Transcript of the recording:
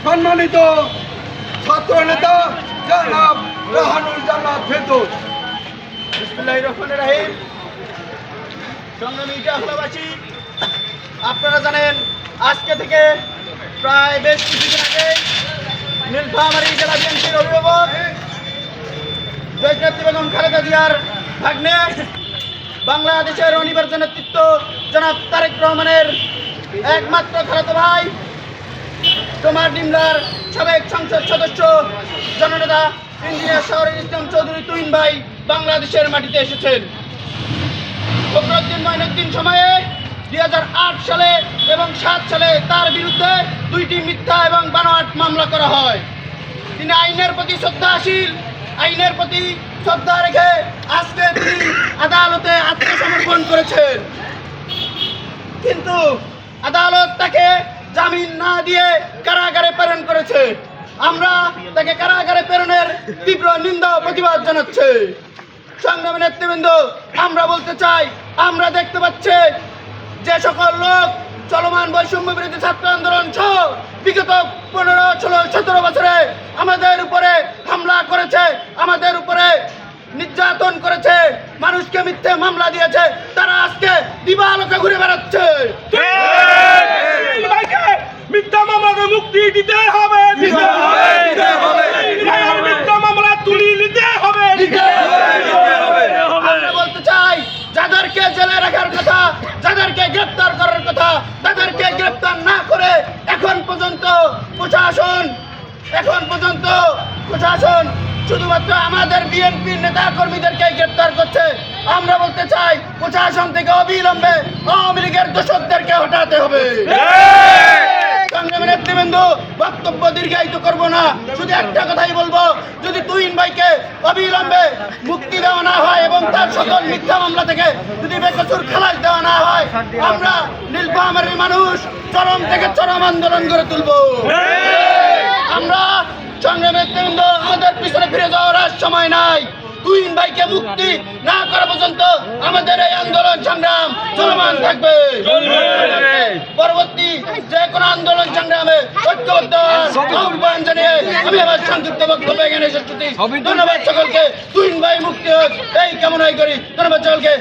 সম্মানিত ছাত্র নেতা জনাব রাহানুল জান্নাত ফেরদৌস। বিসমিল্লাহির রহমানির রহিম। সংগ্রামী ইটাখলাবাসী, আপনারা জানেন আজকে থেকে প্রায় বেশ কিছুদিন আগে নীলফামারী জেলা বিএনপির অভিভাবক দেশনেত্রী বেগম খালেদা জিয়ার ভাগ্নে বাংলাদেশের অনিবার্য নেতৃত্ব জনাব তারেক রহমানের একমাত্র খালাতো ভাই তোমার ডিমলার সাবেক সংসদ সদস্য জননেতা ইঞ্জিনিয়ার শহরুল ইসলাম চৌধুরী তুহিন ভাই বাংলাদেশের মাটিতে এসেছেন। ফখরুদ্দিন মঈনুদ্দিন সময়ে 2008 সালে এবং 7 সালে তার বিরুদ্ধে 2টি মিথ্যা এবং বানোয়াট মামলা করা হয়। তিনি আইনের প্রতি শ্রদ্ধাশীল, আইনের প্রতি শ্রদ্ধা রেখে আজকে তিনি আদালতে আত্মসমর্পণ করেছেন, কিন্তু আদালত তাকে জামিন না দিয়ে কারাগারে প্রেরণ করেছে। আমরা তাকে কারাগারে প্রেরণের তীব্র নিন্দা ও প্রতিবাদ জানাচ্ছি। সংগ্রামী নেতৃবৃন্দ, আমরা বলতে চাই, আমরা দেখতে পাচ্ছি যে সকল লোক চলমান বৈষম্য বিরোধী ছাত্র আন্দোলন সহ বিগত 15, 16, 17 বছরে আমাদের উপরে হামলা করেছে, আমাদের উপরে নির্যাতন করেছে, মানুষকে মিথ্যে মামলা দিয়েছে, তারা আজকে দিবালোকে ঘুরে বেড়াচ্ছে। মিথ্যা মামলাকে মুক্তি দিতে হবে, মিথ্যা মামলা তুলি নিতে হবে। আমরা বলতে চাই, যাদেরকে জেলে রাখার কথা, যাদেরকে গ্রেপ্তার করার কথা, তাদেরকে গ্রেপ্তার না করে এখন পর্যন্ত প্রশাসন শুধুমাত্র আমাদের বিএনপির নেতা কর্মীদেরকে গ্রেপ্তার করছে। আমরা বলতে চাই, প্রশাসন থেকে অবিলম্বে আওয়ামী লীগের দোষকদেরকে হটাতে হবে। সংগ্রামী নেতৃবৃন্দ, বক্তব্য দীর্ঘায়িত করব না, শুধু একটা কথাই বলবো, যদি তুহিন ভাইকে অবিলম্বে মুক্তি দেওয়া না হয় এবং তার সকল মিথ্যা মামলা থেকে যদি বেকসুর খালাস দেওয়া না হয়, আমরা নীলফামারীর মানুষ চরম থেকে চরম আন্দোলন গড়ে তুলব। আমরা সংগ্রামী নেতৃবৃন্দ, আমাদের পিছনে ফিরে যাওয়ার আর সময় নাই। তুহিন ভাইকে মুক্তি না করা পর্যন্ত আমাদের এই আন্দোলন সংগ্রাম চলমান থাকবে। পরবর্তী যে কোনো আন্দোলন সংগ্রামে ঐক্যবদ্ধ আহ্বান জানিয়ে আমি আমার সংক্ষিপ্ত বক্তব্য এখানে শেষ করছি। ধন্যবাদ সকলকে। তুহিন ভাই মুক্তি হোক এই কামনাই করি। ধন্যবাদ সকলকে।